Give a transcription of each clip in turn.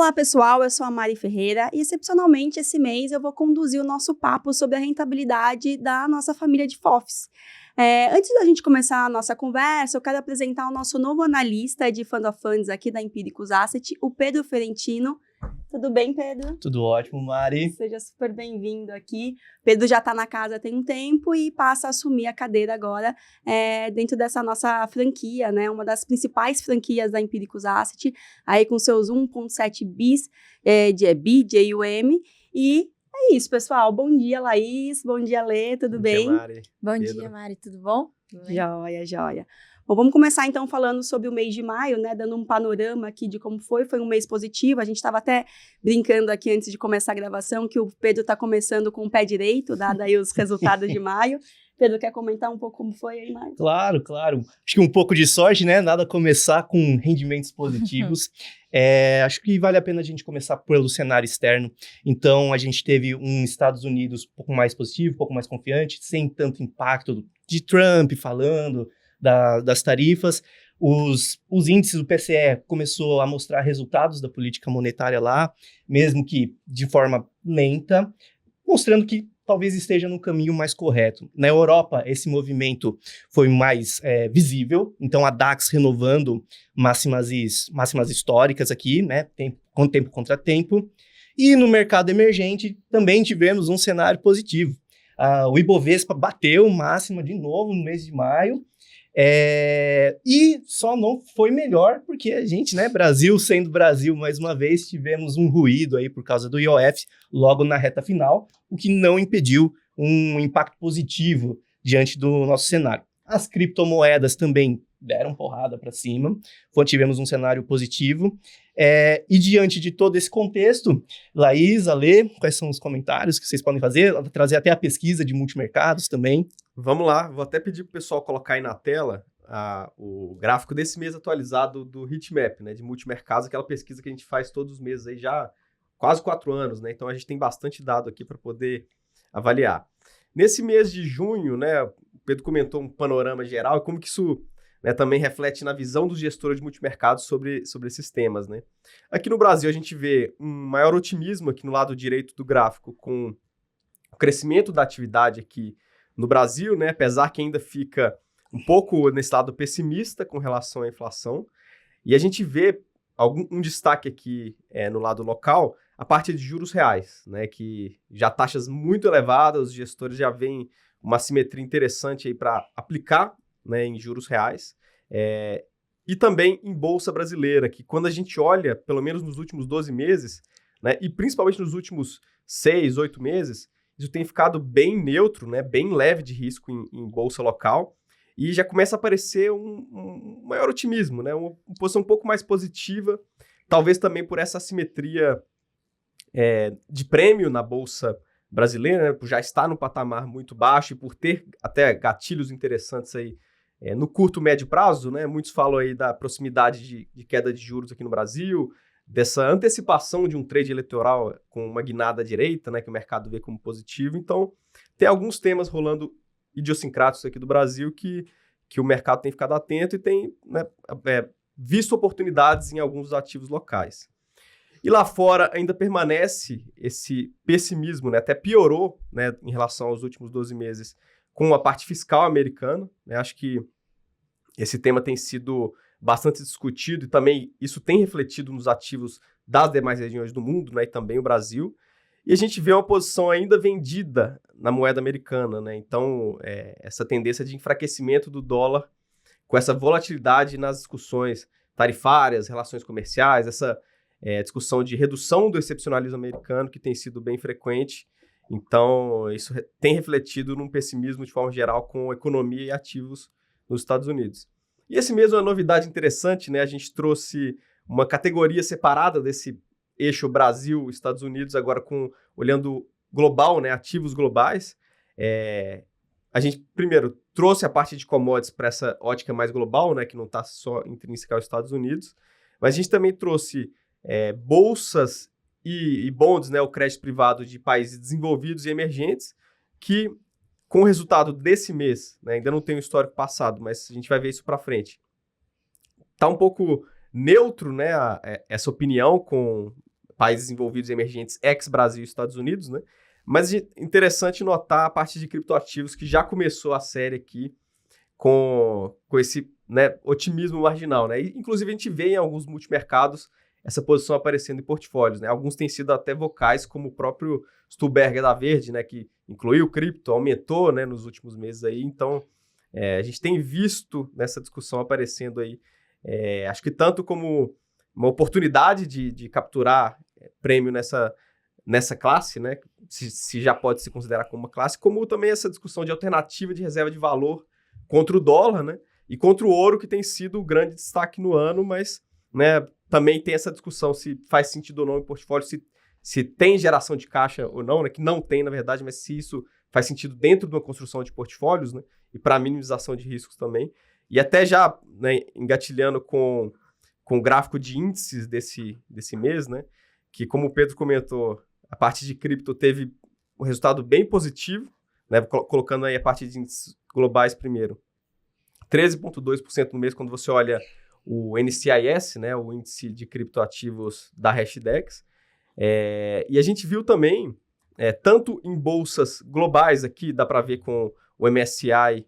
Olá pessoal, eu sou a Mari Ferreira e excepcionalmente esse mês eu vou conduzir o nosso papo sobre a rentabilidade da nossa família de FOFs. Antes da gente começar a nossa conversa, eu quero apresentar o nosso novo analista de Fund of Funds aqui da Empíricos Asset, o Pedro Ferentino. Tudo bem, Pedro? Tudo ótimo, Mari. Seja super bem-vindo aqui. Pedro já está na casa tem um tempo e passa a assumir a cadeira agora dentro dessa nossa franquia, né? Uma das principais franquias da Empíricos Asset, aí com seus 1,7 bis de EBI, de AUM. E é isso, pessoal. Bom dia, Laís. Bom dia, Lê. Tudo bem? Bom dia, Mari. Bom dia, Mari. Tudo bom? Joia, joia. Bom, vamos começar então falando sobre o mês de maio, né, dando um panorama aqui de como foi um mês positivo. A gente estava até brincando aqui antes de começar a gravação que o Pedro está começando com o pé direito, dado aí os resultados de maio. Pedro, quer comentar um pouco como foi aí, Maio? Claro. Acho que um pouco de sorte, né? Nada começar com rendimentos positivos. Acho que vale a pena a gente começar pelo cenário externo. Então, a gente teve um Estados Unidos um pouco mais positivo, um pouco mais confiante, sem tanto impacto de Trump falando das tarifas. Os índices do PCE começou a mostrar resultados da política monetária lá, mesmo que de forma lenta, mostrando que talvez esteja no caminho mais correto. Na Europa, esse movimento foi mais visível, então a DAX renovando máximas históricas aqui, né, tempo contra tempo, e no mercado emergente também tivemos um cenário positivo. O Ibovespa bateu máxima de novo no mês de maio, e só não foi melhor porque a gente, né, Brasil sendo Brasil, mais uma vez, tivemos um ruído aí por causa do IOF logo na reta final, o que não impediu um impacto positivo diante do nosso cenário. As criptomoedas também deram porrada para cima, tivemos um cenário positivo. E diante de todo esse contexto, Laís, Alê, quais são os comentários que vocês podem fazer? Trazer até a pesquisa de multimercados também. Vamos lá, vou até pedir para o pessoal colocar aí na tela o gráfico desse mês atualizado do Heatmap, né, de multimercados, aquela pesquisa que a gente faz todos os meses aí já há quase 4 anos, né? Então a gente tem bastante dado aqui para poder avaliar. Nesse mês de junho, né, o Pedro comentou um panorama geral e como que isso, né, também reflete na visão dos gestores de multimercados sobre esses temas, né? Aqui no Brasil a gente vê um maior otimismo aqui no lado direito do gráfico com o crescimento da atividade aqui no Brasil, né, apesar que ainda fica um pouco nesse lado pessimista com relação à inflação. E a gente vê um destaque aqui no lado local, a parte de juros reais, né, que já taxas muito elevadas, os gestores já veem uma simetria interessante aí para aplicar, né, em juros reais, e também em Bolsa Brasileira, que quando a gente olha, pelo menos nos últimos 12 meses, né, e principalmente nos últimos 6, 8 meses, isso tem ficado bem neutro, né, bem leve de risco em bolsa local, e já começa a aparecer um maior otimismo, né, uma posição um pouco mais positiva, talvez também por essa assimetria de prêmio na bolsa brasileira, né, por já estar num patamar muito baixo e por ter até gatilhos interessantes aí no curto, médio prazo, né, muitos falam aí da proximidade de queda de juros aqui no Brasil, dessa antecipação de um trade eleitoral com uma guinada à direita, né, que o mercado vê como positivo. Então, tem alguns temas rolando idiosincráticos aqui do Brasil que o mercado tem ficado atento e tem, né, visto oportunidades em alguns ativos locais. E lá fora ainda permanece esse pessimismo, né, até piorou, né, em relação aos últimos 12 meses com a parte fiscal americana, né. Acho que esse tema tem sido bastante discutido e também isso tem refletido nos ativos das demais regiões do mundo, né, e também o Brasil. E a gente vê uma posição ainda vendida na moeda americana, né? Então, essa tendência de enfraquecimento do dólar com essa volatilidade nas discussões tarifárias, relações comerciais, essa discussão de redução do excepcionalismo americano que tem sido bem frequente. Então, isso tem refletido num pessimismo de forma geral com economia e ativos nos Estados Unidos. E esse mês uma novidade interessante, né? A gente trouxe uma categoria separada desse eixo Brasil-Estados Unidos, agora olhando global, né? Ativos globais. A gente, primeiro, trouxe a parte de commodities para essa ótica mais global, né? Que não está só intrínseca aos Estados Unidos. Mas a gente também trouxe bolsas e bonds, né? O crédito privado de países desenvolvidos e emergentes, que com o resultado desse mês, né, ainda não tem o histórico passado, mas a gente vai ver isso para frente. Está um pouco neutro, né, essa opinião com países envolvidos e emergentes ex-Brasil e Estados Unidos, né? Mas interessante notar a parte de criptoativos que já começou a série aqui com esse, né, otimismo marginal, né? E, inclusive, a gente vê em alguns multimercados essa posição aparecendo em portfólios, né? Alguns têm sido até vocais, como o próprio Stuberger da Verde, né? Que incluiu o cripto, aumentou, né, nos últimos meses aí. Então, a gente tem visto nessa discussão aparecendo aí, acho que tanto como uma oportunidade de capturar prêmio nessa classe, né? Se já pode se considerar como uma classe, como também essa discussão de alternativa de reserva de valor contra o dólar, né? E contra o ouro, que tem sido o grande destaque no ano, mas, né, também tem essa discussão se faz sentido ou não em portfólio, se tem geração de caixa ou não, né? Que não tem, na verdade, mas se isso faz sentido dentro de uma construção de portfólios, né? E para minimização de riscos também. E até já, né, engatilhando com o gráfico de índices desse mês, né? Que, como o Pedro comentou, a parte de cripto teve um resultado bem positivo, né? Colocando aí a parte de índices globais primeiro. 13,2% no mês quando você olha o NCIS, né? O índice de criptoativos da Hashdex. E a gente viu também, tanto em bolsas globais aqui, dá para ver com o MSCI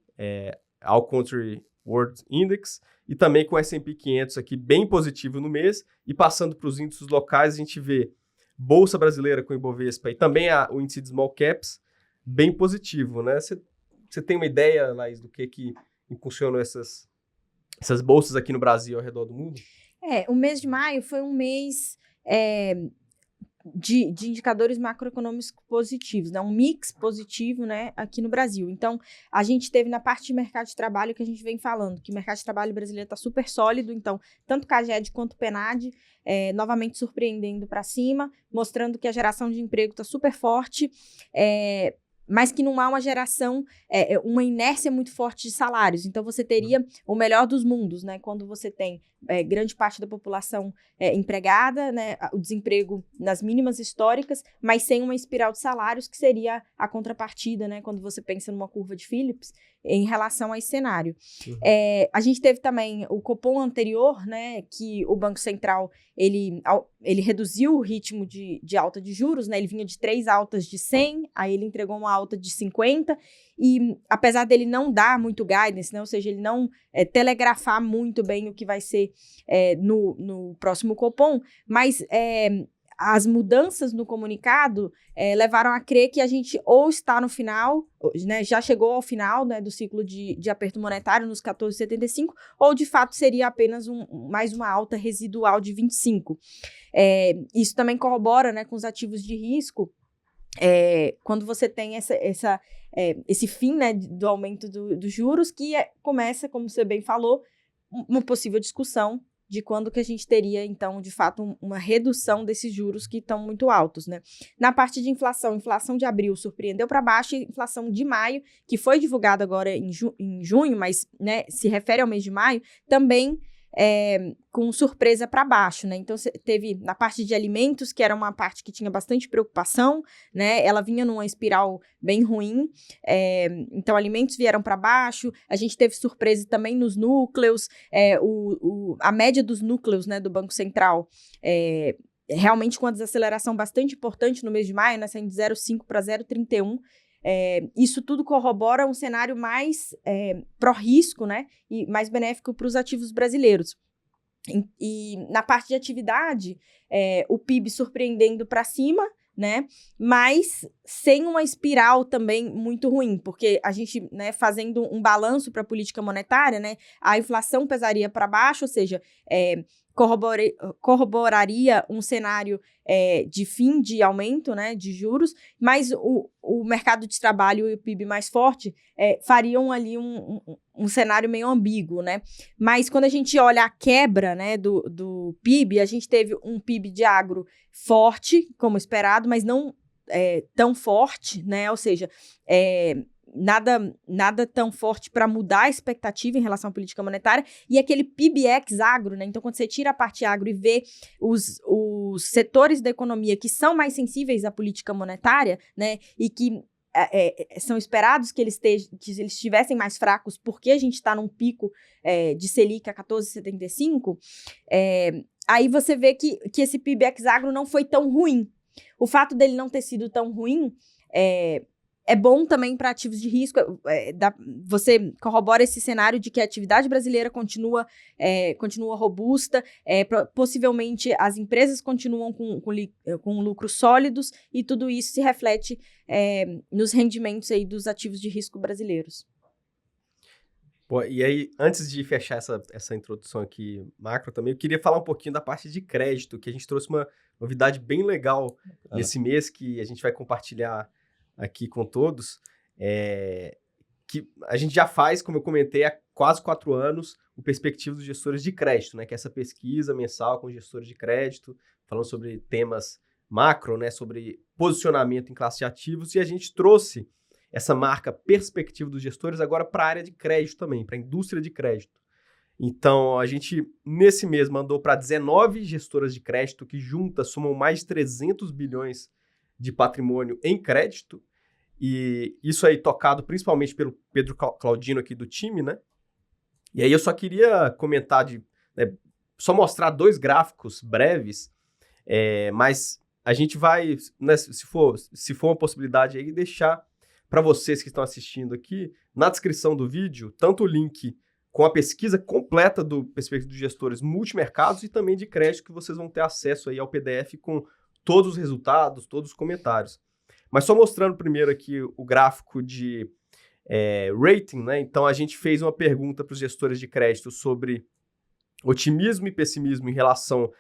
All Country World Index, e também com o S&P 500 aqui bem positivo no mês, e passando para os índices locais, a gente vê Bolsa Brasileira com o Ibovespa e também o índice de Small Caps bem positivo, né? Você tem uma ideia, Laís, do que impulsionou essas bolsas aqui no Brasil ao redor do mundo? O mês de maio foi um mês de indicadores macroeconômicos positivos, né? Um mix positivo, né, aqui no Brasil. Então, a gente teve na parte de mercado de trabalho que a gente vem falando, que o mercado de trabalho brasileiro está super sólido, então, tanto CAGED quanto PNAD, novamente surpreendendo para cima, mostrando que a geração de emprego está super forte, mas que não há uma geração, uma inércia muito forte de salários. Então, você teria o melhor dos mundos, né? Quando você tem grande parte da população empregada, né? O desemprego nas mínimas históricas, mas sem uma espiral de salários, que seria a contrapartida, né? Quando você pensa numa curva de Phillips, em relação a esse cenário. A gente teve também o Copom anterior, né? Que o Banco Central, ele reduziu o ritmo de alta de juros, né? Ele vinha de 3 altas de 100, aí ele entregou uma alta de 50, e apesar dele não dar muito guidance, né? Ou seja, ele não telegrafar muito bem o que vai ser no próximo Copom, mas as mudanças no comunicado levaram a crer que a gente ou está no final, né, já chegou ao final, né, do ciclo de aperto monetário nos 14,75, ou de fato seria apenas mais uma alta residual de 25. Isso também corrobora, né, com os ativos de risco, quando você tem esse fim, né, do aumento dos juros, que começa, como você bem falou, uma possível discussão de quando que a gente teria, então, de fato, uma redução desses juros que estão muito altos, né? Na parte de inflação de abril surpreendeu para baixo, e inflação de maio, que foi divulgada agora em junho, mas, né, se refere ao mês de maio, também com surpresa para baixo, né? Então, teve na parte de alimentos, que era uma parte que tinha bastante preocupação, né? Ela vinha numa espiral bem ruim, então alimentos vieram para baixo. A gente teve surpresa também nos núcleos, a média dos núcleos, né, do Banco Central, realmente com uma desaceleração bastante importante no mês de maio, né, saindo de 0,5 para 0,31. Isso tudo corrobora um cenário mais pró-risco, né, e mais benéfico para os ativos brasileiros. E na parte de atividade, o PIB surpreendendo para cima, né, mas sem uma espiral também muito ruim, porque a gente, né, fazendo um balanço para a política monetária, né, a inflação pesaria para baixo, ou seja, corroboraria um cenário de fim de aumento, né, de juros, mas o mercado de trabalho e o PIB mais forte fariam ali um cenário meio ambíguo, né? Mas quando a gente olha a quebra, né, do PIB, a gente teve um PIB de agro forte, como esperado, mas não tão forte, né? Ou seja, nada tão forte para mudar a expectativa em relação à política monetária, e aquele PIB-X agro, né? Então, quando você tira a parte agro e vê os setores da economia que são mais sensíveis à política monetária, né? E que são esperados que eles estivessem mais fracos, porque a gente está num pico de Selic a 14,75, aí você vê que esse PIB ex-agro não foi tão ruim. O fato dele não ter sido tão ruim é bom também para ativos de risco. Você corrobora esse cenário de que a atividade brasileira continua robusta, possivelmente as empresas continuam com lucros sólidos, e tudo isso se reflete nos rendimentos aí dos ativos de risco brasileiros. Pô, e aí, antes de fechar essa introdução aqui macro também, eu queria falar um pouquinho da parte de crédito, que a gente trouxe uma novidade bem legal nesse mês, que a gente vai compartilhar aqui com todos, que a gente já faz, como eu comentei, há quase 4 anos, o Perspectiva dos Gestores de Crédito, né, que é essa pesquisa mensal com gestores de crédito, falando sobre temas macro, né, sobre posicionamento em classe de ativos, e a gente trouxe essa marca Perspectiva dos Gestores agora para a área de crédito também, para a indústria de crédito. Então, a gente, nesse mês, mandou para 19 gestoras de crédito que juntas somam mais de 300 bilhões de patrimônio em crédito, e isso aí tocado principalmente pelo Pedro Claudino aqui do time, né? E aí eu só queria comentar, só mostrar 2 gráficos breves, mas a gente vai, né, se for uma possibilidade aí, deixar para vocês que estão assistindo aqui, na descrição do vídeo, tanto o link com a pesquisa completa do Perspectiva dos Gestores multimercados e também de crédito, que vocês vão ter acesso aí ao PDF com todos os resultados, todos os comentários. Mas só mostrando primeiro aqui o gráfico de rating, né? Então a gente fez uma pergunta para os gestores de crédito sobre otimismo e pessimismo em relação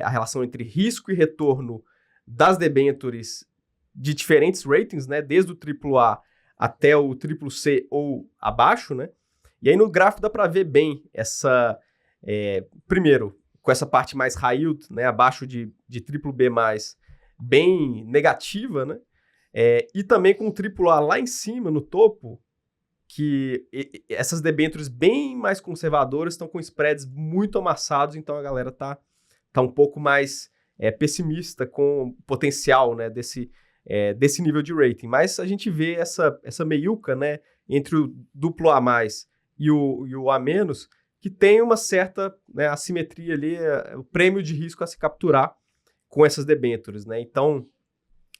à relação entre risco e retorno das debêntures de diferentes ratings, né? Desde o AAA até o CCC ou abaixo, né? E aí no gráfico dá para ver bem essa, primeiro, com essa parte mais high yield, né? Abaixo de BBB+, bem negativa, né? E também com o AAA lá em cima, no topo, que essas debêntures bem mais conservadoras estão com spreads muito amassados, então a galera tá um pouco mais pessimista com o potencial, né, desse nível de rating. Mas a gente vê essa meiuca, né, entre o AA+, e o A-, que tem uma certa, né, assimetria ali, o prêmio de risco a se capturar com essas debêntures, né? Então,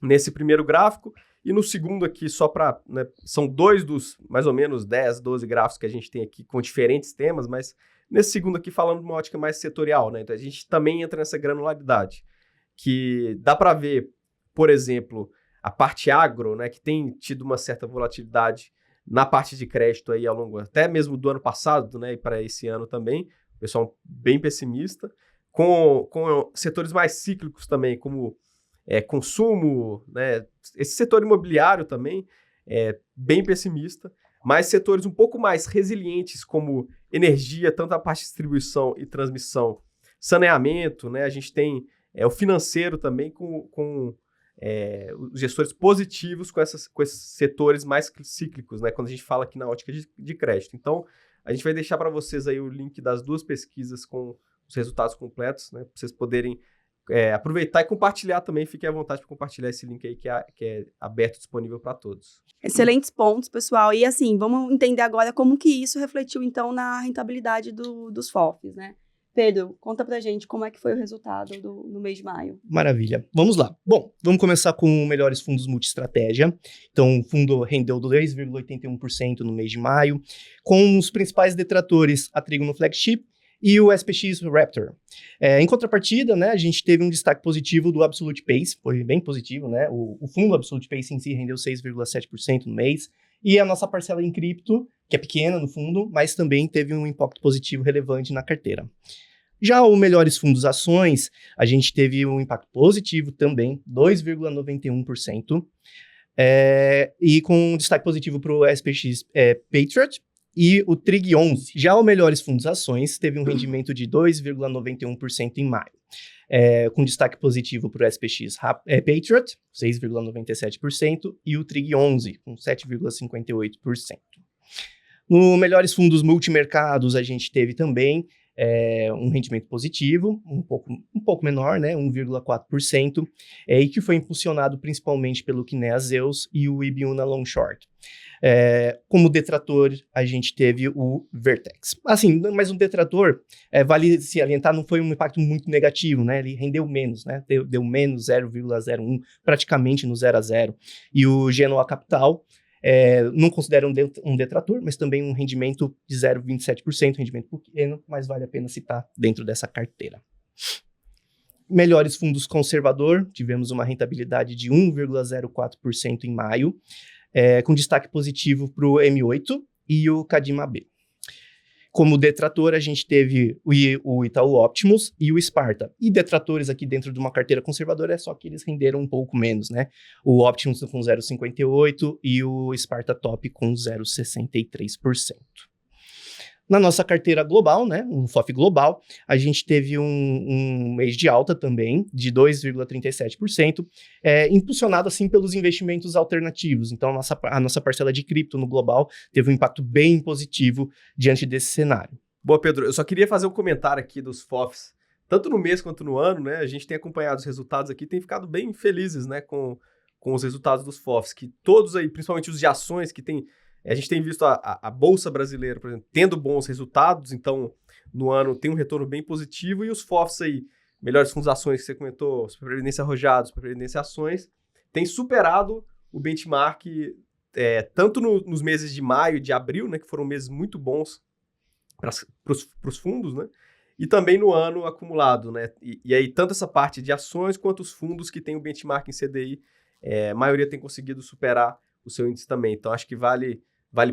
nesse primeiro gráfico, e no segundo aqui, só para, né, são 2 dos mais ou menos 10, 12 gráficos que a gente tem aqui com diferentes temas, mas nesse segundo aqui falando de uma ótica mais setorial, né? Então a gente também entra nessa granularidade, que dá para ver, por exemplo, a parte agro, né, que tem tido uma certa volatilidade na parte de crédito aí ao longo, até mesmo do ano passado, né, e para esse ano também, o pessoal bem pessimista, com setores mais cíclicos também, como consumo, né, esse setor imobiliário também bem pessimista, mas setores um pouco mais resilientes, como energia, tanto a parte de distribuição e transmissão, saneamento, né, a gente tem o financeiro também com os gestores positivos com esses setores mais cíclicos, né, quando a gente fala aqui na ótica de crédito. Então, a gente vai deixar para vocês aí o link das 2 pesquisas com os resultados completos, né, para vocês poderem aproveitar e compartilhar também. Fiquem à vontade para compartilhar esse link aí que é aberto e disponível para todos. Excelentes pontos, pessoal. E assim, vamos entender agora como que isso refletiu, então, na rentabilidade dos FOFs, né? Pedro, conta pra gente como é que foi o resultado no mês de maio. Maravilha. Vamos lá. Bom, vamos começar com melhores fundos multi-estratégia. Então, o fundo rendeu 2,81% no mês de maio, com os principais detratores, a Trígono Flagship e o SPX Raptor. Em contrapartida, né, a gente teve um destaque positivo do Absolute Pace, foi bem positivo, né? O fundo Absolute Pace em si rendeu 6,7% no mês, e a nossa parcela em cripto, que é pequena no fundo, mas também teve um impacto positivo relevante na carteira. Já o Melhores Fundos Ações, a gente teve um impacto positivo também, 2,91%, e com um destaque positivo para o SPX Patriot e o Trig 11. Já o Melhores Fundos Ações teve um rendimento de 2,91% em maio, com destaque positivo para o SPX Patriot, 6,97%, e o Trig 11, com 7,58%. No Melhores Fundos Multimercados, a gente teve também um rendimento positivo, um pouco menor, né, 1,4%, e que foi impulsionado principalmente pelo Kinea Zeus e o Ibiúna Long Short. Como detrator, a gente teve o Vertex. Assim, mas um detrator, vale se alientar, não foi um impacto muito negativo, né? Ele rendeu menos, né? Deu menos 0,01, praticamente no 0 a 0. E o Genoa Capital, não considera um detrator, mas também um rendimento de 0,27%, rendimento pequeno, mas vale a pena citar dentro dessa carteira. Melhores fundos conservador, tivemos uma rentabilidade de 1,04% em maio, com destaque positivo para o M8 e o Cadima B. Como detrator, a gente teve o Itaú Optimus e o Sparta. E detratores aqui dentro de uma carteira conservadora é só que eles renderam um pouco menos, né? O Optimus com 0,58% e o Sparta Top com 0,63%. Na nossa carteira global, né, um FOF global, a gente teve um mês de alta também, de 2,37%, impulsionado assim pelos investimentos alternativos. Então, a nossa parcela de cripto no global teve um impacto bem positivo diante desse cenário. Boa, Pedro. Eu só queria fazer um comentário aqui dos FOFs, tanto no mês quanto no ano, né? A gente tem acompanhado os resultados aqui, tem ficado bem felizes, né, com os resultados dos FOFs, que todos aí, principalmente os de ações, que tem... A gente tem visto a Bolsa Brasileira, por exemplo, tendo bons resultados, então no ano tem um retorno bem positivo, e os FOFs aí, melhores fundos de ações que você comentou, Superprevidência Arrojados, Superprevidência Ações, tem superado o benchmark tanto nos meses de maio e de abril, né, que foram meses muito bons para os fundos, né, e também no ano acumulado, né, e aí tanto essa parte de ações quanto os fundos que tem o benchmark em CDI, a maioria tem conseguido superar o seu índice também, então acho que vale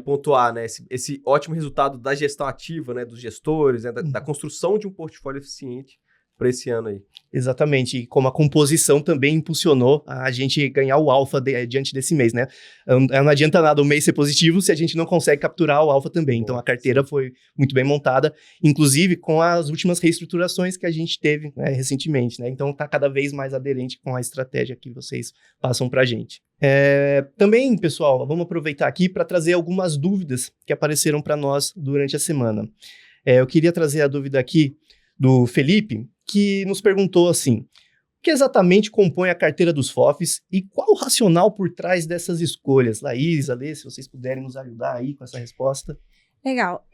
pontuar, né, esse ótimo resultado da gestão ativa, né, dos gestores, né, da construção de um portfólio eficiente para esse ano aí. Exatamente, e como a composição também impulsionou a gente ganhar o alfa diante desse mês, né? Não adianta nada o mês ser positivo se a gente não consegue capturar o alfa também. Então a carteira foi muito bem montada, inclusive com as últimas reestruturações que a gente teve, né, recentemente, né? Então está cada vez mais aderente com a estratégia que vocês passam para a gente. Também, pessoal, vamos aproveitar aqui para trazer algumas dúvidas que apareceram para nós durante a semana. Eu queria trazer a dúvida aqui do Felipe, que nos perguntou assim: o que exatamente compõe a carteira dos FOFs e qual o racional por trás dessas escolhas? Laís, Alê, se vocês puderem nos ajudar aí com essa resposta. Legal.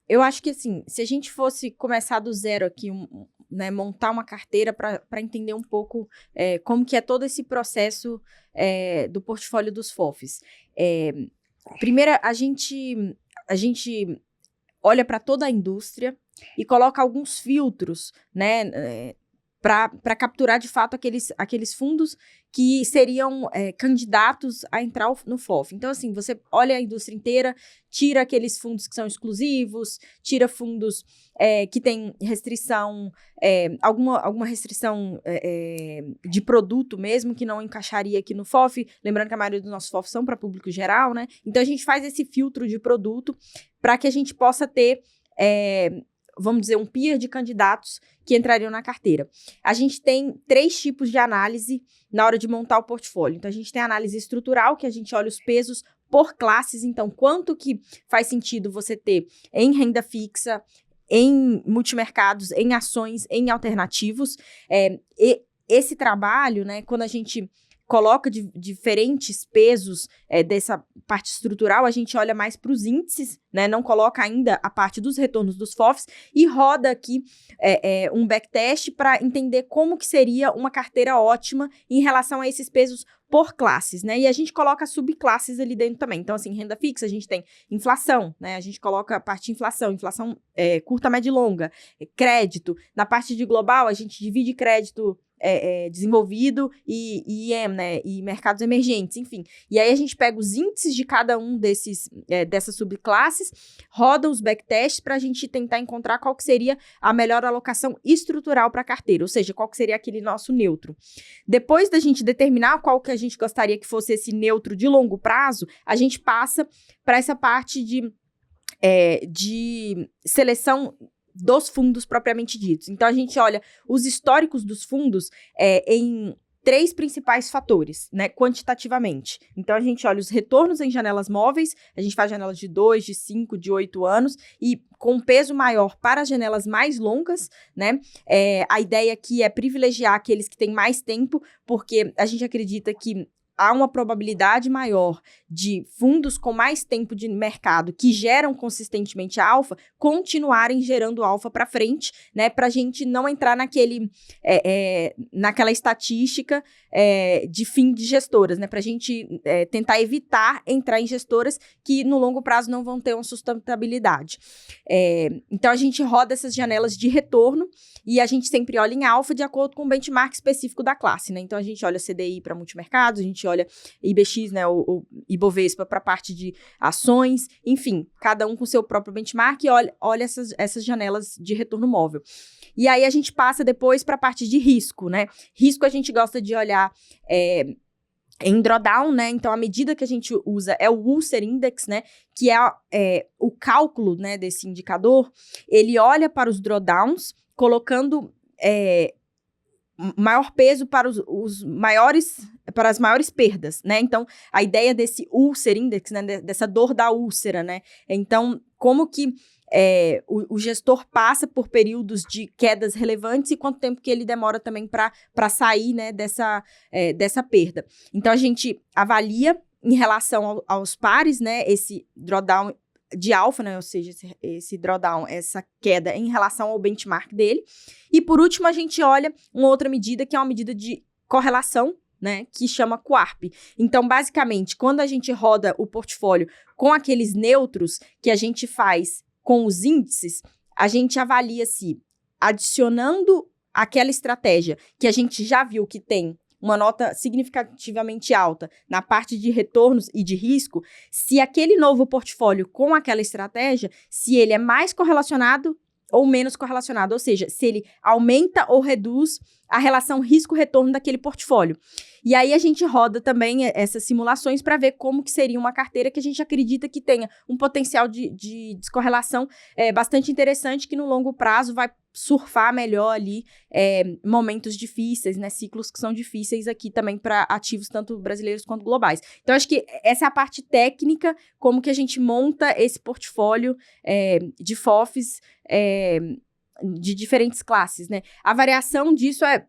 Eu acho que, assim, se a gente fosse começar do zero aqui, né, montar uma carteira para entender um pouco como que é todo esse processo do portfólio dos FOFs. Primeiro, a gente olha para toda a indústria e coloca alguns filtros, né, para capturar de fato aqueles fundos que seriam candidatos a entrar no FOF. Então, assim, você olha a indústria inteira, tira aqueles fundos que são exclusivos, tira fundos que têm restrição, alguma restrição de produto mesmo, que não encaixaria aqui no FOF. Lembrando que a maioria dos nossos FOFs são para público geral, né? Então, a gente faz esse filtro de produto para que a gente possa ter... vamos dizer, um peer de candidatos que entrariam na carteira. A gente tem 3 tipos de análise na hora de montar o portfólio. Então, a gente tem a análise estrutural, que a gente olha os pesos por classes. Então, quanto que faz sentido você ter em renda fixa, em multimercados, em ações, em alternativos. E esse trabalho, né, quando a gente coloca diferentes pesos dessa parte estrutural, a gente olha mais para os índices, né? Não coloca ainda a parte dos retornos dos FOFs e roda aqui um backtest para entender como que seria uma carteira ótima em relação a esses pesos por classes, né? E a gente coloca subclasses ali dentro também. Então, assim, renda fixa, a gente tem inflação, né? A gente coloca a parte de inflação curta, média e longa, crédito. Na parte de global, a gente divide crédito desenvolvido e IEM, né, e mercados emergentes, enfim. E aí a gente pega os índices de cada um dessas subclasses, roda os backtests para a gente tentar encontrar qual que seria a melhor alocação estrutural para a carteira, ou seja, qual que seria aquele nosso neutro. Depois da gente determinar qual que a gente gostaria que fosse esse neutro de longo prazo, a gente passa para essa parte de seleção dos fundos propriamente ditos. Então, a gente olha os históricos dos fundos em 3 principais fatores, né, quantitativamente. Então, a gente olha os retornos em janelas móveis, a gente faz janelas de 2, de 5, de 8 anos, e com peso maior para as janelas mais longas, né? A ideia aqui é privilegiar aqueles que têm mais tempo, porque a gente acredita que há uma probabilidade maior de fundos com mais tempo de mercado que geram consistentemente alfa continuarem gerando alfa para frente, né? Para a gente não entrar naquela estatística de fim de gestoras, né? Para a gente tentar evitar entrar em gestoras que no longo prazo não vão ter uma sustentabilidade. Então a gente roda essas janelas de retorno e a gente sempre olha em alfa de acordo com o benchmark específico da classe, né? Então a gente olha CDI para multimercados, a gente olha IBX, né, o Ibovespa para a parte de ações, enfim, cada um com seu próprio benchmark e olha essas janelas de retorno móvel. E aí a gente passa depois para a parte de risco, né? Risco a gente gosta de olhar em drawdown, né? Então, a medida que a gente usa é o Ulcer Index, né? Que é o cálculo, né, desse indicador. Ele olha para os drawdowns, colocando maior peso para para as maiores perdas, né? Então, a ideia desse Ulcer Index, né, dessa dor da úlcera, né? Então, como que o gestor passa por períodos de quedas relevantes e quanto tempo que ele demora também para sair, né, dessa perda. Então, a gente avalia em relação aos pares, né, esse drawdown de alfa, né, ou seja, esse drawdown, essa queda em relação ao benchmark dele. E, por último, a gente olha uma outra medida, que é uma medida de correlação, né, que chama QARP. Então, basicamente, quando a gente roda o portfólio com aqueles neutros que a gente faz com os índices, a gente avalia se, adicionando aquela estratégia que a gente já viu que tem uma nota significativamente alta na parte de retornos e de risco, se aquele novo portfólio com aquela estratégia, se ele é mais correlacionado ou menos correlacionado, ou seja, se ele aumenta ou reduz a relação risco-retorno daquele portfólio. E aí a gente roda também essas simulações para ver como que seria uma carteira que a gente acredita que tenha um potencial de descorrelação bastante interessante, que no longo prazo vai surfar melhor ali momentos difíceis, né, ciclos que são difíceis aqui também para ativos tanto brasileiros quanto globais. Então, acho que essa é a parte técnica, como que a gente monta esse portfólio de FOFs de diferentes classes, né? A variação disso é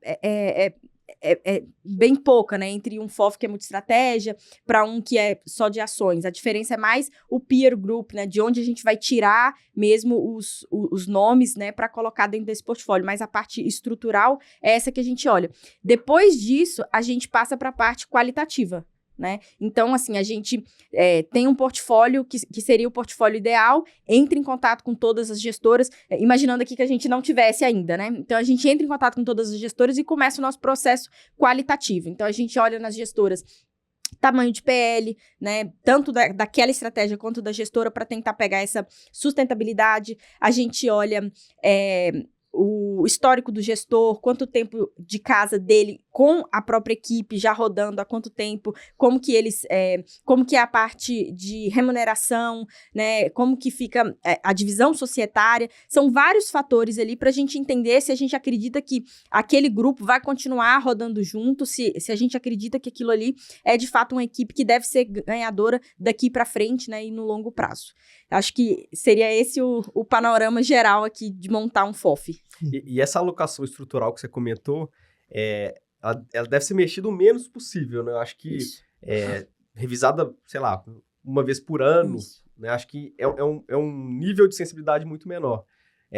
bem pouca, né? Entre um FOF que é multi-estratégia para um que é só de ações. A diferença é mais o peer group, né? De onde a gente vai tirar mesmo os nomes, né? Para colocar dentro desse portfólio. Mas a parte estrutural é essa que a gente olha. Depois disso, a gente passa para a parte qualitativa, né? Então, assim, a gente tem um portfólio que seria o portfólio ideal, entra em contato com todas as gestoras, imaginando aqui que a gente não tivesse ainda, né? Então, a gente entra em contato com todas as gestoras e começa o nosso processo qualitativo. Então, a gente olha nas gestoras tamanho de PL, né, tanto daquela estratégia quanto da gestora para tentar pegar essa sustentabilidade. A gente olha o histórico do gestor, quanto tempo de casa dele com a própria equipe já rodando, há quanto tempo, como que é a parte de remuneração, né, como que fica a divisão societária. São vários fatores ali para a gente entender se a gente acredita que aquele grupo vai continuar rodando junto, se a gente acredita que aquilo ali é de fato uma equipe que deve ser ganhadora daqui para frente, né, e no longo prazo. Acho que seria esse o panorama geral aqui de montar um FOF. E essa alocação estrutural que você comentou, ela deve ser mexida o menos possível, né? Eu acho que revisada, sei lá, uma vez por ano, né? Acho que é um nível de sensibilidade muito menor.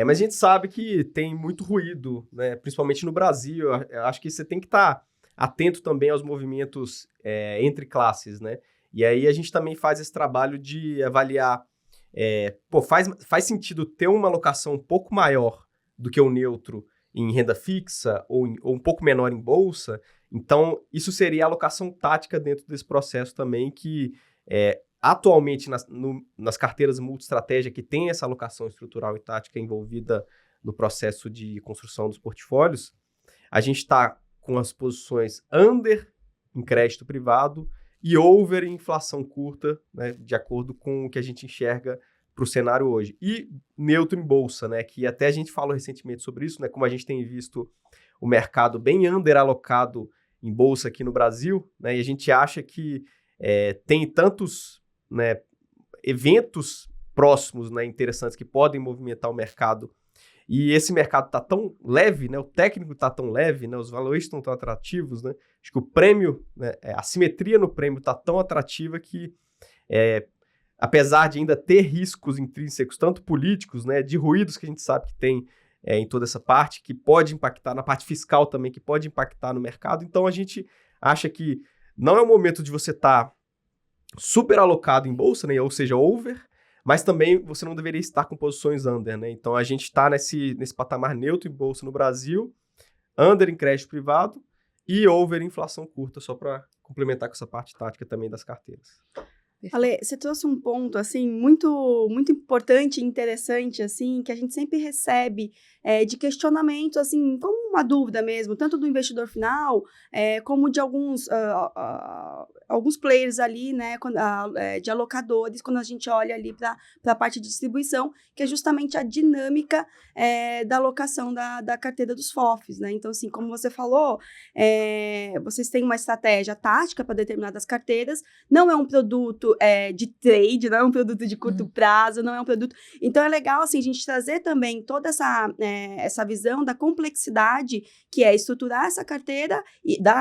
Mas a gente sabe que tem muito ruído, né? Principalmente no Brasil. Eu acho que você tem que estar atento também aos movimentos entre classes, né? E aí a gente também faz esse trabalho de avaliar, faz sentido ter uma alocação um pouco maior do que o neutro em renda fixa ou um pouco menor em bolsa. Então, isso seria a alocação tática dentro desse processo também, que atualmente nas carteiras multi-estratégia que tem essa alocação estrutural e tática envolvida no processo de construção dos portfólios, a gente está com as posições under em crédito privado e over em inflação curta, né, de acordo com o que a gente enxerga para o cenário hoje. E neutro em bolsa, né, que até a gente falou recentemente sobre isso, né, como a gente tem visto o mercado bem underalocado em bolsa aqui no Brasil, né? E a gente acha que tem tantos, né, eventos próximos, né, interessantes que podem movimentar o mercado. E esse mercado está tão leve, né, o técnico está tão leve, né, os valores estão tão atrativos, né, acho que o prêmio, né, a simetria no prêmio está tão atrativa que, apesar de ainda ter riscos intrínsecos, tanto políticos, né, de ruídos que a gente sabe que tem em toda essa parte, que pode impactar na parte fiscal também, que pode impactar no mercado, então a gente acha que não é o momento de você estar super alocado em bolsa, né, ou seja, over, mas também você não deveria estar com posições under, né? Então a gente está nesse patamar neutro em bolsa no Brasil, under em crédito privado e over em inflação curta, só para complementar com essa parte tática também das carteiras. Ale, você trouxe um ponto, assim, muito, muito importante e interessante, assim, que a gente sempre recebe de questionamento, assim, como uma dúvida mesmo, tanto do investidor final, como de alguns players ali, né, de alocadores, quando a gente olha ali para a parte de distribuição, que é justamente a dinâmica da alocação da carteira dos FOFs, né? Então, assim, como você falou, vocês têm uma estratégia tática para determinadas carteiras, não é um produto de trade, não é um produto de curto prazo, não é um produto... Então, é legal, assim, a gente trazer também toda essa visão da complexidade que é estruturar essa carteira,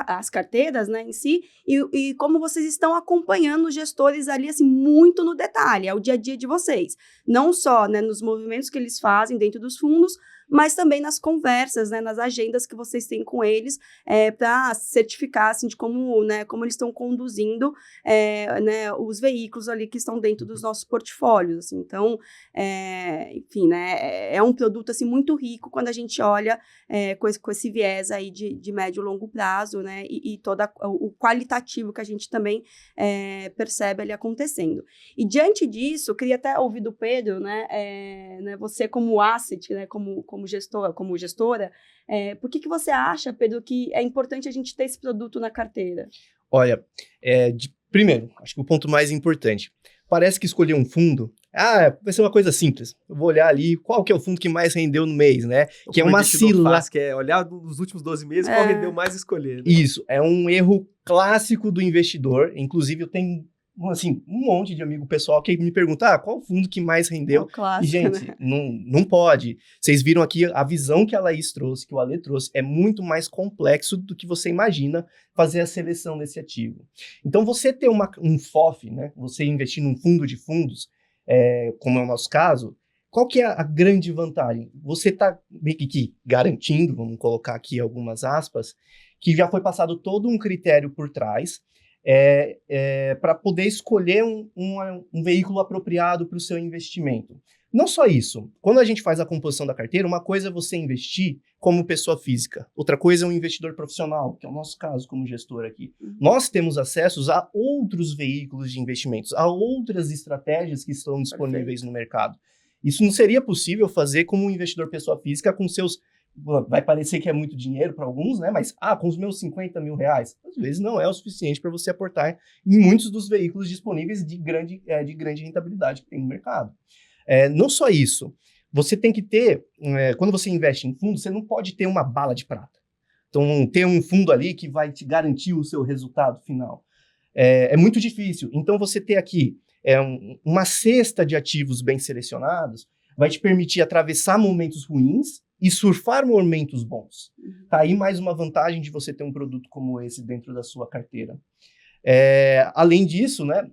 as carteiras, né, em si, e como vocês estão acompanhando os gestores ali, assim, muito no detalhe, é o dia a dia de vocês. Não só, né, nos movimentos que eles fazem dentro dos fundos, mas também nas conversas, né, nas agendas que vocês têm com eles, para certificar, assim, de como, né, como eles estão conduzindo, né, os veículos ali que estão dentro dos nossos portfólios, assim. Então, enfim, né, é um produto, assim, muito rico quando a gente olha com esse viés aí de médio e longo prazo, né, e todo o qualitativo que a gente também percebe ali acontecendo. E diante disso, eu queria até ouvir do Pedro, né, você como asset, né, como gestora, por que você acha, Pedro, que é importante a gente ter esse produto na carteira? Olha, primeiro, acho que o ponto mais importante, parece que escolher um fundo, vai ser uma coisa simples. Eu vou olhar ali qual que é o fundo que mais rendeu no mês, né? Que é uma que é olhar nos últimos 12 meses qual rendeu mais e escolher. Né? Isso, é um erro clássico do investidor. Inclusive, eu tenho assim, um monte de amigo pessoal que me pergunta, qual o fundo que mais rendeu? Clássico, e, gente, né? não pode. Vocês viram aqui a visão que a Laís trouxe, que o Ale trouxe, é muito mais complexo do que você imagina fazer a seleção desse ativo. Então, você ter um FOF, né? Você investir num fundo de fundos, como é o nosso caso, qual que é a grande vantagem? Você está meio que garantindo, vamos colocar aqui algumas aspas, que já foi passado todo um critério por trás, para poder escolher um veículo apropriado para o seu investimento. Não só isso, quando a gente faz a composição da carteira, uma coisa é você investir como pessoa física, outra coisa é um investidor profissional, que é o nosso caso como gestor aqui. Nós temos acessos a outros veículos de investimentos, a outras estratégias que estão disponíveis no mercado. Isso não seria possível fazer como um investidor pessoa física com seus... Vai parecer que é muito dinheiro para alguns, né? Mas, com os meus 50 mil reais, às vezes não é o suficiente para você aportar em muitos dos veículos disponíveis de grande rentabilidade que tem no mercado. Não só isso, você tem que ter, quando você investe em fundo, você não pode ter uma bala de prata. Então, ter um fundo ali que vai te garantir o seu resultado final. É muito difícil. Então, você ter aqui uma cesta de ativos bem selecionados vai te permitir atravessar momentos ruins e surfar momentos bons. Tá aí mais uma vantagem de você ter um produto como esse dentro da sua carteira. Além disso, né,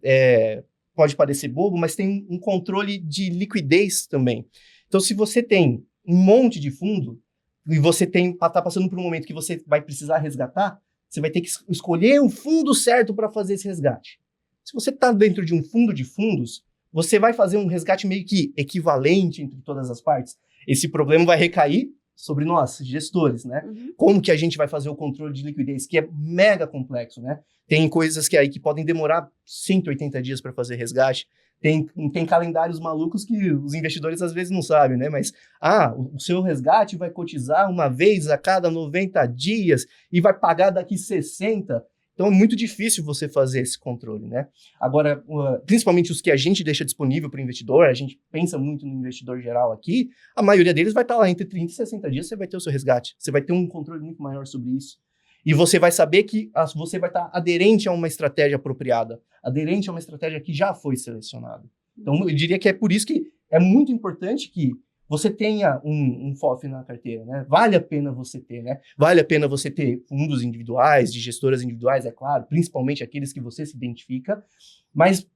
pode parecer bobo, mas tem um controle de liquidez também. Então, se você tem um monte de fundo e você está passando por um momento que você vai precisar resgatar, você vai ter que escolher o fundo certo para fazer esse resgate. Se você está dentro de um fundo de fundos, você vai fazer um resgate meio que equivalente entre todas as partes. Esse problema vai recair sobre nós, gestores, né? Como que a gente vai fazer o controle de liquidez, que é mega complexo, né? Tem coisas que podem demorar 180 dias para fazer resgate. Tem calendários malucos que os investidores às vezes não sabem, né? Mas, o seu resgate vai cotizar uma vez a cada 90 dias e vai pagar daqui 60. Então, é muito difícil você fazer esse controle, né? Agora, principalmente os que a gente deixa disponível para o investidor, a gente pensa muito no investidor geral aqui, a maioria deles vai estar lá entre 30 e 60 dias, você vai ter o seu resgate. Você vai ter um controle muito maior sobre isso. E você vai saber que você vai estar aderente a uma estratégia apropriada, aderente a uma estratégia que já foi selecionada. Então, eu diria que é por isso que é muito importante que você tenha um FOF na carteira, né? Vale a pena você ter, né? Vale a pena você ter fundos individuais, de gestoras individuais, é claro, principalmente aqueles que você se identifica, mas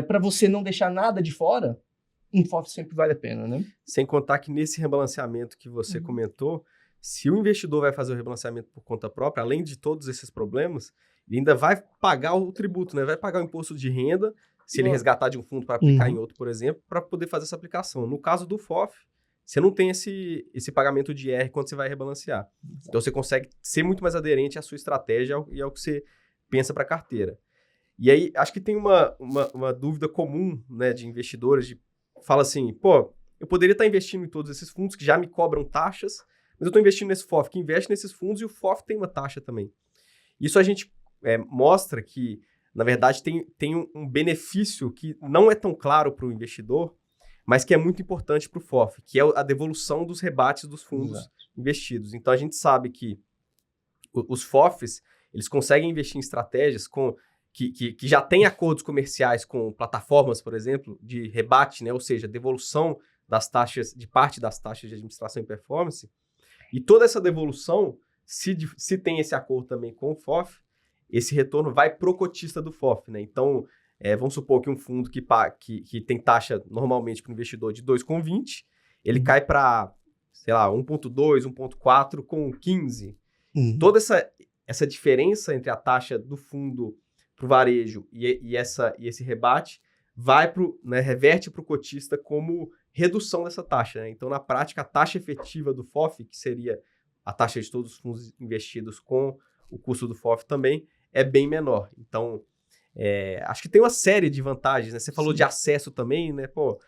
para você não deixar nada de fora, um FOF sempre vale a pena, né? Sem contar que nesse rebalanceamento que você comentou, se o investidor vai fazer o rebalanceamento por conta própria, além de todos esses problemas, ele ainda vai pagar o tributo, né? Vai pagar o imposto de renda, se ele resgatar de um fundo para aplicar em outro, por exemplo, para poder fazer essa aplicação. No caso do FOF, você não tem esse pagamento de IR quando você vai rebalancear. Exato. Então, você consegue ser muito mais aderente à sua estratégia e ao que você pensa para a carteira. E aí, acho que tem uma dúvida comum, né, de investidores, fala assim, pô, eu poderia estar investindo em todos esses fundos que já me cobram taxas, mas eu estou investindo nesse FOF, que investe nesses fundos e o FOF tem uma taxa também. Isso a gente mostra que, na verdade, tem um benefício que não é tão claro para o investidor, mas que é muito importante para o FOF, que é a devolução dos rebates dos fundos investidos. Então, a gente sabe que os FOFs, eles conseguem investir em estratégias que já têm acordos comerciais com plataformas, por exemplo, de rebate, né? Ou seja, devolução das taxas, de parte das taxas de administração e performance. E toda essa devolução, se tem esse acordo também com o FOF, esse retorno vai pro cotista do FOF, né? Então, vamos supor que um fundo que tem taxa normalmente para o investidor de 2,20, ele cai para, sei lá, 1,2, 1,4 com 15. Toda essa diferença entre a taxa do fundo para o varejo e esse rebate reverte para o cotista como redução dessa taxa, né? Então, na prática, a taxa efetiva do FOF, que seria a taxa de todos os fundos investidos com o custo do FOF também, é bem menor. Então, acho que tem uma série de vantagens, né? Você falou de acesso também, né? Pô,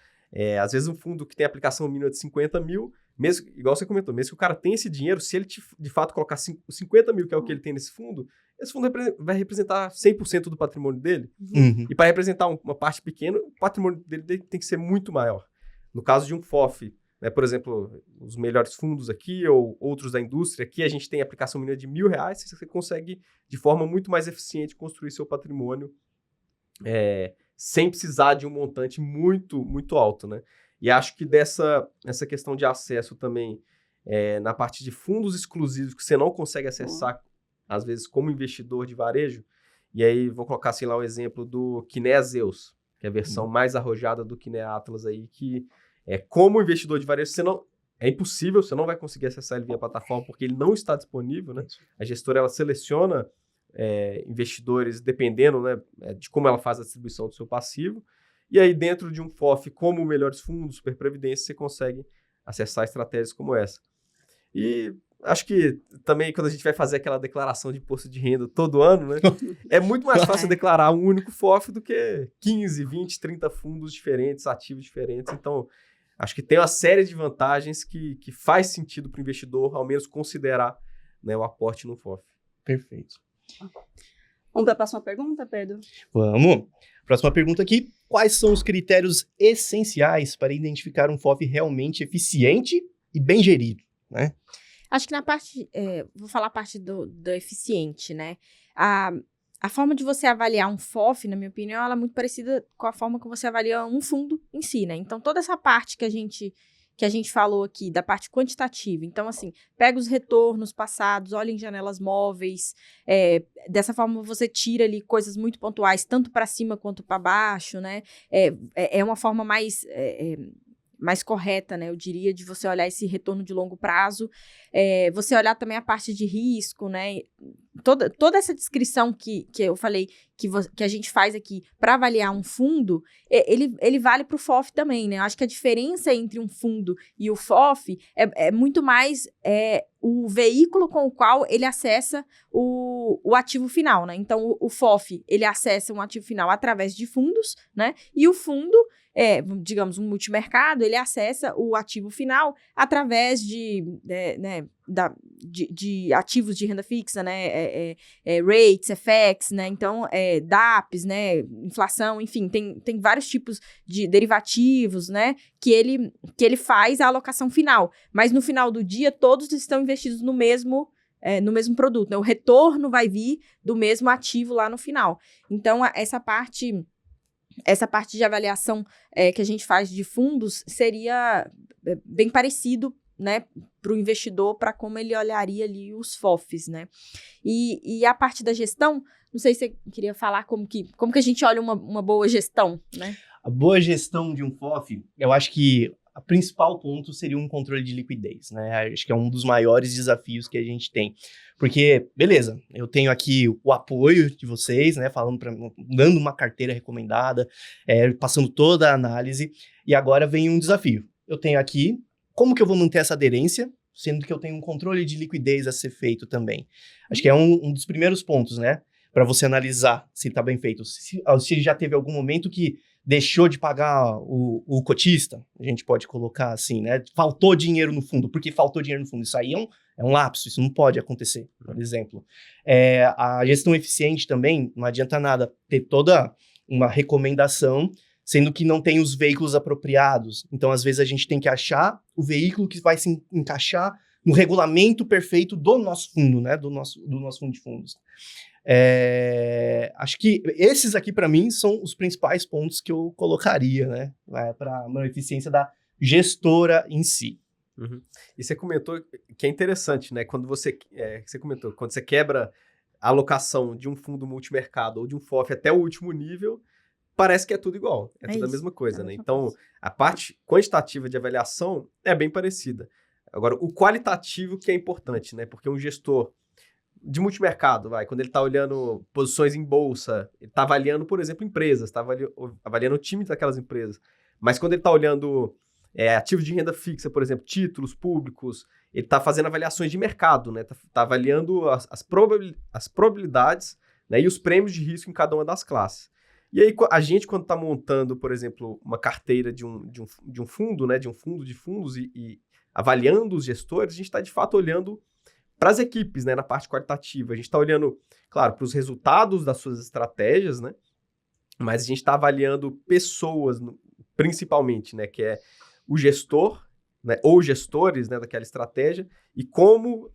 às vezes um fundo que tem aplicação mínima de 50 mil, mesmo, igual você comentou, mesmo que o cara tenha esse dinheiro, se ele de fato colocar 50 mil, que é o que ele tem nesse fundo, esse fundo vai representar 100% do patrimônio dele. E para representar uma parte pequena, o patrimônio dele tem que ser muito maior. No caso de um FOF, né, por exemplo, os melhores fundos aqui ou outros da indústria, aqui a gente tem aplicação mínima de R$1.000, você consegue, de forma muito mais eficiente, construir seu patrimônio sem precisar de um montante muito, muito alto, né? E acho que essa questão de acesso também, na parte de fundos exclusivos que você não consegue acessar, às vezes, como investidor de varejo, e aí vou colocar assim lá o exemplo do Kinea Zeus, que é a versão mais arrojada do Kinea Atlas aí, que como investidor de varejo, é impossível, você não vai conseguir acessar ele via plataforma, porque ele não está disponível, né? A gestora, ela seleciona investidores dependendo, né, de como ela faz a distribuição do seu passivo, e aí dentro de um FOF como o Melhores Fundos, Super Previdência, você consegue acessar estratégias como essa. E acho que também quando a gente vai fazer aquela declaração de imposto de renda todo ano, né, é muito mais fácil declarar um único FOF do que 15, 20, 30 fundos diferentes, ativos diferentes. Então, acho que tem uma série de vantagens que faz sentido para o investidor, ao menos, considerar, né, o aporte no FOF. Perfeito. Vamos para a próxima pergunta, Pedro? Vamos. Próxima pergunta aqui. Quais são os critérios essenciais para identificar um FOF realmente eficiente e bem gerido, né? Acho que na parte, vou falar a parte do eficiente, né? A forma de você avaliar um FOF, na minha opinião, ela é muito parecida com a forma que você avalia um fundo em si, né? Então, toda essa parte que a gente falou aqui, da parte quantitativa. Então, assim, pega os retornos passados, olha em janelas móveis. Dessa forma, você tira ali coisas muito pontuais, tanto para cima quanto para baixo, né? É uma forma mais correta, né? Eu diria, de você olhar esse retorno de longo prazo. Você olhar também a parte de risco, né? Toda essa descrição que eu falei, que a gente faz aqui para avaliar um fundo, ele vale para o FOF também, né? Eu acho que a diferença entre um fundo e o FOF é muito mais o veículo com o qual ele acessa o ativo final, né? Então, o FOF, ele acessa um ativo final através de fundos, né? E o fundo, digamos, um multimercado, ele acessa o ativo final através de ativos de renda fixa, né? Rates, FX, né? Então, DAPs, né? Inflação, enfim, tem vários tipos de derivativos, né? Que ele faz a alocação final. Mas no final do dia, todos estão investidos no mesmo no mesmo produto, né? O retorno vai vir do mesmo ativo lá no final. Então, essa parte de avaliação que a gente faz de fundos seria bem parecido, né, para o investidor, para como ele olharia ali os FOFs, né? E a parte da gestão, não sei se você queria falar como que a gente olha uma boa gestão, né? A boa gestão de um FOF, eu acho que o principal ponto seria um controle de liquidez, né? Acho que é um dos maiores desafios que a gente tem. Porque, beleza, eu tenho aqui o apoio de vocês, né? Dando uma carteira recomendada, passando toda a análise, e agora vem um desafio. Eu tenho aqui, como que eu vou manter essa aderência, sendo que eu tenho um controle de liquidez a ser feito também? Acho que é um dos primeiros pontos, né? Para você analisar se está bem feito. Se já teve algum momento que deixou de pagar o cotista, a gente pode colocar assim, né? Faltou dinheiro no fundo. Por que faltou dinheiro no fundo? Isso aí é um lapso, isso não pode acontecer, por exemplo. A gestão eficiente também, não adianta nada ter toda uma recomendação, sendo que não tem os veículos apropriados. Então, às vezes, a gente tem que achar o veículo que vai se encaixar no regulamento perfeito do nosso fundo, né? Do nosso fundo de fundos. Acho que esses aqui, para mim, são os principais pontos que eu colocaria, né? Para uma eficiência da gestora em si. Uhum. E você comentou que é interessante, né? Quando você comentou, quando você quebra a alocação de um fundo multimercado ou de um FOF até o último nível, parece que é tudo igual, é tudo a mesma coisa, né? Então, a parte quantitativa de avaliação é bem parecida. Agora, o qualitativo que é importante, né? Porque um gestor de multimercado, quando ele está olhando posições em bolsa, ele está avaliando, por exemplo, empresas, está avaliando o time daquelas empresas. Mas quando ele está olhando ativos de renda fixa, por exemplo, títulos públicos, ele está fazendo avaliações de mercado, né? Tá avaliando as probabilidades, né? E os prêmios de risco em cada uma das classes. E aí, a gente, quando está montando, por exemplo, uma carteira de um fundo, né? De um fundo de fundos e avaliando os gestores, a gente está, de fato, olhando para as equipes, né, na parte qualitativa. A gente está olhando, claro, para os resultados das suas estratégias, né, mas a gente está avaliando pessoas, principalmente, né, que é o gestor, né, ou gestores, né, daquela estratégia, e como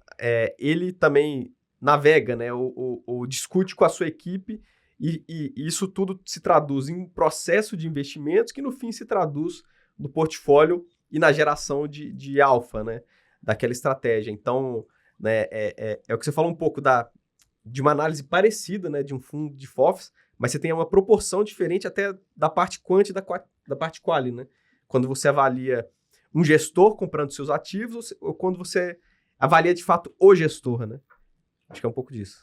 ele também navega, né, ou discute com a sua equipe, e isso tudo se traduz em processo de investimentos que, no fim, se traduz no portfólio e na geração de alfa, né, daquela estratégia. Então, né, é o que você falou um pouco de uma análise parecida, né, de um fundo de FOFs, mas você tem uma proporção diferente até da parte quant e da parte quali, né? Quando você avalia um gestor comprando seus ativos ou quando você avalia de fato o gestor, né? Acho que é um pouco disso.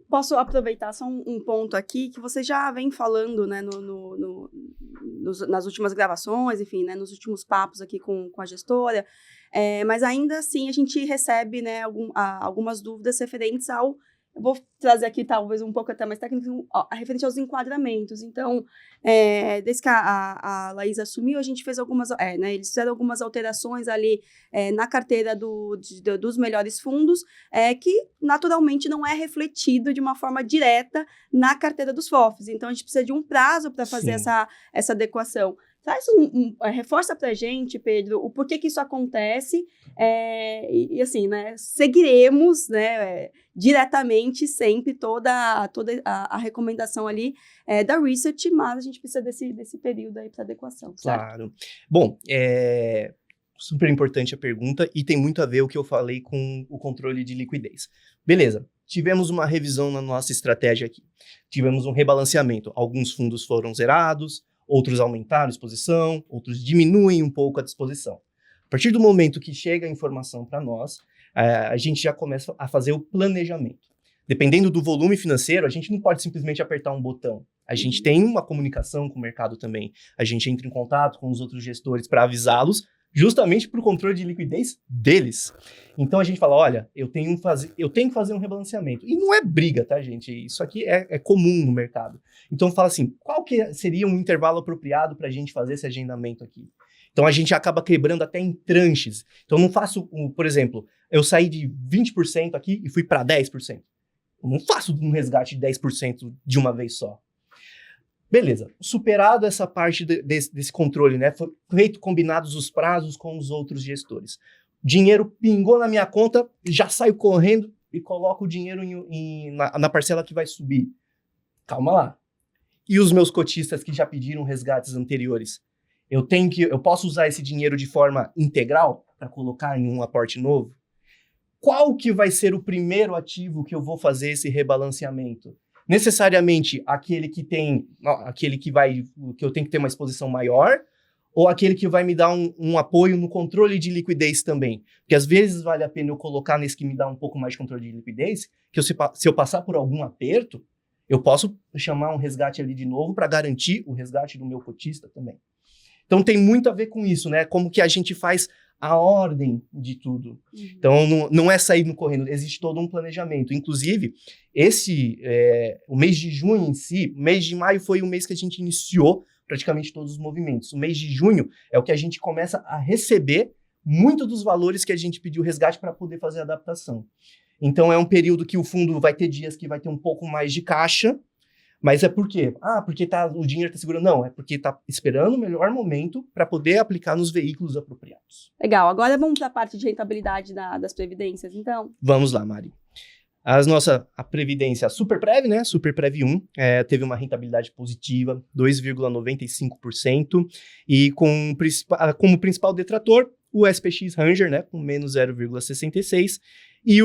Posso aproveitar só um ponto aqui que você já vem falando, né, nas últimas gravações, enfim, né, nos últimos papos aqui com a gestora, mas ainda assim a gente recebe, né, algumas dúvidas referentes ao... Eu vou trazer aqui talvez um pouco até mais técnico, referente aos enquadramentos. Então, desde que a Laís assumiu, a gente fez né, eles fizeram algumas alterações ali na carteira dos melhores fundos, que naturalmente não é refletido de uma forma direta na carteira dos FOFs. Então, a gente precisa de um prazo para fazer essa adequação. Traz reforça pra gente, Pedro, o porquê que isso acontece e assim, né, seguiremos, né, diretamente sempre toda a recomendação ali da research, mas a gente precisa desse período aí para adequação, certo? Claro. Bom, super importante a pergunta e tem muito a ver o que eu falei com o controle de liquidez. Beleza, tivemos uma revisão na nossa estratégia aqui, tivemos um rebalanceamento, alguns fundos foram zerados, outros aumentaram a exposição, outros diminuem um pouco a disposição. A partir do momento que chega a informação para nós, a gente já começa a fazer o planejamento. Dependendo do volume financeiro, a gente não pode simplesmente apertar um botão. A gente tem uma comunicação com o mercado também. A gente entra em contato com os outros gestores para avisá-los, justamente para o controle de liquidez deles. Então a gente fala, olha, eu tenho que fazer um rebalanceamento. E não é briga, tá, gente? Isso aqui é comum no mercado. Então fala assim, qual que seria um intervalo apropriado para a gente fazer esse agendamento aqui? Então a gente acaba quebrando até em tranches. Então eu não faço, por exemplo, eu saí de 20% aqui e fui para 10%. Eu não faço um resgate de 10% de uma vez só. Beleza, superado essa parte desse controle, né? Foi feito combinados os prazos com os outros gestores. dinheiro pingou na minha conta, já saio correndo e coloco o dinheiro na parcela que vai subir. Calma lá. E os meus cotistas que já pediram resgates anteriores? Eu posso usar esse dinheiro de forma integral para colocar em um aporte novo? Qual que vai ser o primeiro ativo que eu vou fazer esse rebalanceamento? Necessariamente aquele que eu tenho que ter uma exposição maior, ou aquele que vai me dar um apoio no controle de liquidez também? Porque às vezes vale a pena eu colocar nesse que me dá um pouco mais de controle de liquidez, que se eu passar por algum aperto, eu posso chamar um resgate ali de novo para garantir o resgate do meu cotista também. Então tem muito a ver com isso, né? Como que a gente faz a ordem de tudo. Então não é sair no correndo, existe todo um planejamento. Inclusive, o mês de junho em si, o mês de maio foi o mês que a gente iniciou praticamente todos os movimentos. O mês de junho é o que a gente começa a receber muito dos valores que a gente pediu resgate para poder fazer a adaptação. Então é um período que o fundo vai ter dias que vai ter um pouco mais de caixa, mas é por quê? Porque o dinheiro está segurando? Não, é porque está esperando o melhor momento para poder aplicar nos veículos apropriados. Legal, agora vamos para a parte de rentabilidade das previdências, então? Vamos lá, Mari. A Previdência, a Superprev, né? Superprev 1, teve uma rentabilidade positiva, 2,95%, e como principal detrator, o SPX Ranger, né? Com menos 0,66%, e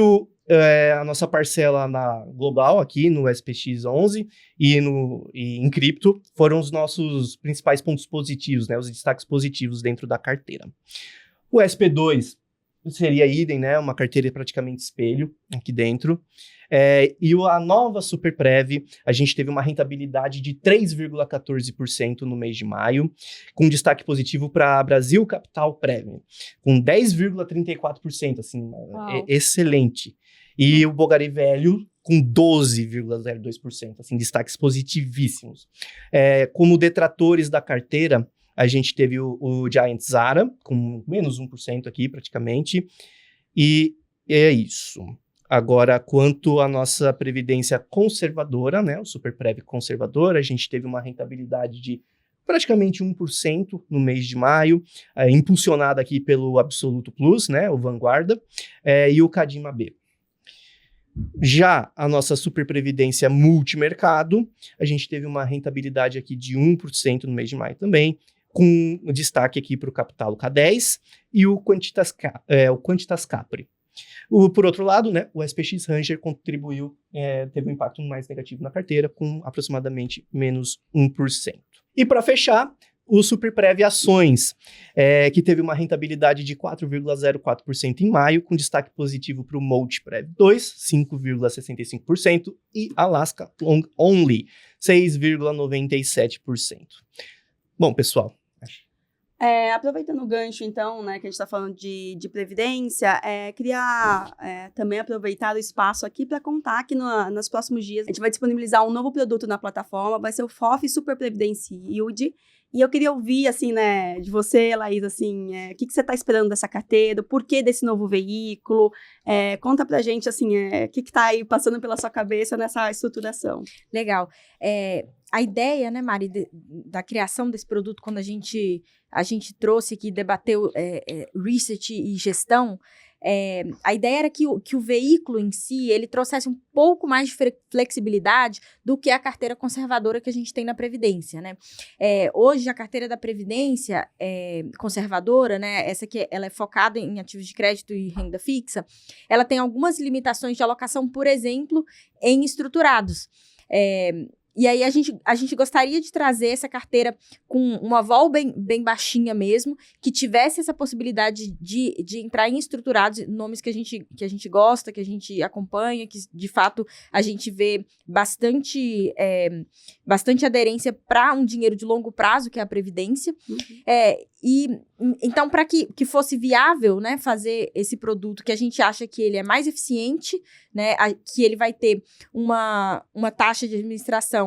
a nossa parcela na global aqui no SPX 11 e em cripto foram os nossos principais pontos positivos, né? Os destaques positivos dentro da carteira. O SP2 seria idem, né? Uma carteira praticamente espelho aqui dentro. E a nova Superprev, a gente teve uma rentabilidade de 3,14% no mês de maio, com destaque positivo para Brasil Capital Prev, com 10,34%, assim, excelente. E o Bogari Velho com 12,02%, assim, destaques positivíssimos. Como detratores da carteira, a gente teve o Giant Zara, com menos 1% aqui, praticamente, e é isso. Agora, quanto à nossa previdência conservadora, né, o Superprev conservador, a gente teve uma rentabilidade de praticamente 1% no mês de maio, impulsionada aqui pelo Absoluto Plus, né, o Vanguarda, e o Cadima B. Já a nossa superprevidência multimercado, a gente teve uma rentabilidade aqui de 1% no mês de maio também, com destaque aqui para o Capital K10 e o Quantitas Capri. Por outro lado, né, o SPX Ranger contribuiu, teve um impacto mais negativo na carteira, com aproximadamente menos 1%. E para fechar, o Superprev Ações, que teve uma rentabilidade de 4,04% em maio, com destaque positivo para o Multiprev 2, 5,65%, e Alaska Long Only, 6,97%. Bom, pessoal, aproveitando o gancho, então, né, que a gente está falando de previdência, queria também aproveitar o espaço aqui para contar que nos próximos dias a gente vai disponibilizar um novo produto na plataforma, vai ser o FOF Super Previdência Yield, e eu queria ouvir, assim, né, de você, Laís, assim, o que você está esperando dessa carteira, o porquê desse novo veículo, conta pra gente, assim, o que está aí passando pela sua cabeça nessa estruturação. Legal. A ideia, né, Mari, da criação desse produto, quando a gente trouxe aqui, debateu research e gestão, a ideia era que o veículo em si, ele trouxesse um pouco mais de flexibilidade do que a carteira conservadora que a gente tem na Previdência, né? Hoje, a carteira da Previdência conservadora, né, essa que ela é focada em ativos de crédito e renda fixa, ela tem algumas limitações de alocação, por exemplo, em estruturados. E aí, a gente gostaria de trazer essa carteira com uma vol bem baixinha mesmo, que tivesse essa possibilidade de entrar em estruturados, nomes que a gente gosta, que a gente acompanha, que de fato a gente vê bastante aderência para um dinheiro de longo prazo, que é a Previdência. Então, para que fosse viável, né, fazer esse produto, que a gente acha que ele é mais eficiente, né, que ele vai ter uma taxa de administração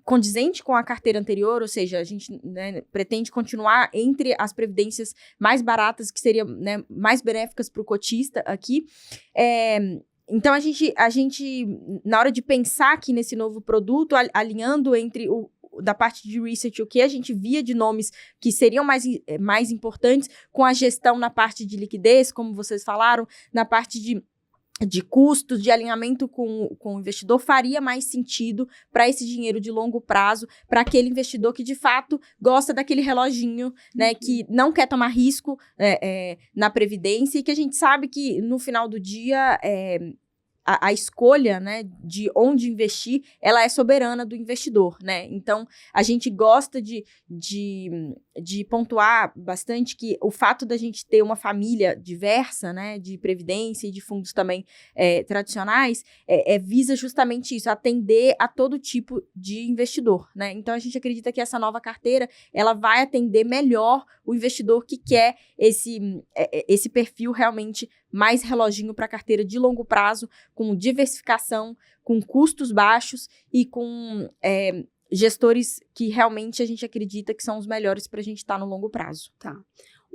condizente com a carteira anterior, ou seja, a gente, né, pretende continuar entre as previdências mais baratas, que seriam, né, mais benéficas para o cotista aqui. Então, a gente, na hora de pensar aqui nesse novo produto, alinhando entre da parte de research, o que a gente via de nomes que seriam mais importantes, com a gestão na parte de liquidez, como vocês falaram, na parte de custos, de alinhamento com o investidor, faria mais sentido para esse dinheiro de longo prazo, para aquele investidor que, de fato, gosta daquele reloginho, né, que não quer tomar risco na previdência e que a gente sabe que, no final do dia, a escolha, né, de onde investir, ela é soberana do investidor, né? Então, a gente gosta de pontuar bastante que o fato da gente ter uma família diversa, né, de previdência e de fundos também tradicionais, visa justamente isso, atender a todo tipo de investidor, né? Então, a gente acredita que essa nova carteira, ela vai atender melhor o investidor que quer esse perfil realmente mais reloginho para carteira de longo prazo, com diversificação, com custos baixos e com gestores que realmente a gente acredita que são os melhores para a gente estar no longo prazo. Tá.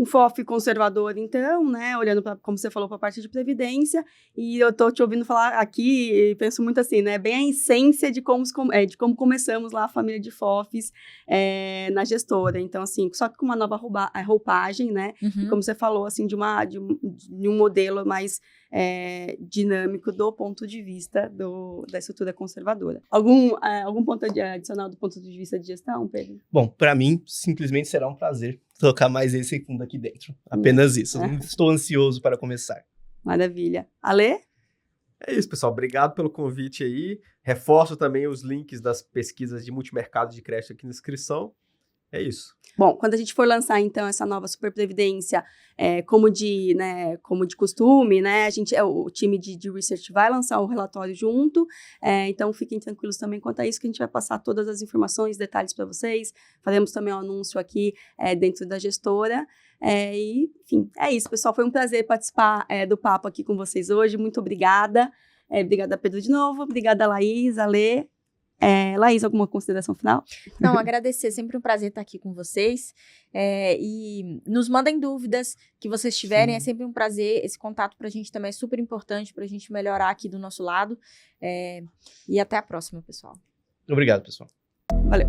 Um FOF conservador, então, né, olhando para, como você falou, para a parte de previdência, e eu tô te ouvindo falar aqui e penso muito assim, né, bem a essência de como começamos lá a família de FOFs na gestora. Então, assim, só que com uma nova roupagem, né, e como você falou, assim, de um modelo mais dinâmico do ponto de vista da estrutura conservadora. Algum ponto adicional do ponto de vista de gestão, Pedro? Bom, para mim, simplesmente será um prazer tocar mais esse fundo aqui dentro. Apenas isso. Estou ansioso para começar. Maravilha. Ale? É isso, pessoal. Obrigado pelo convite aí. Reforço também os links das pesquisas de multimercado de crédito aqui na descrição. É isso. Bom, quando a gente for lançar, então, essa nova superprevidência, como de costume, né, o time de research vai lançar o relatório junto, então fiquem tranquilos também quanto a isso, que a gente vai passar todas as informações, detalhes para vocês, faremos também um anúncio aqui dentro da gestora, e, enfim, é isso, pessoal, foi um prazer participar do papo aqui com vocês hoje, muito obrigada, obrigada Pedro de novo, obrigada Laís, Ale. Laís, alguma consideração final? Não, agradecer, sempre um prazer estar aqui com vocês, e nos mandem dúvidas que vocês tiverem, é sempre um prazer, esse contato pra gente também é super importante pra gente melhorar aqui do nosso lado, e até a próxima, pessoal. Obrigado, pessoal. Valeu.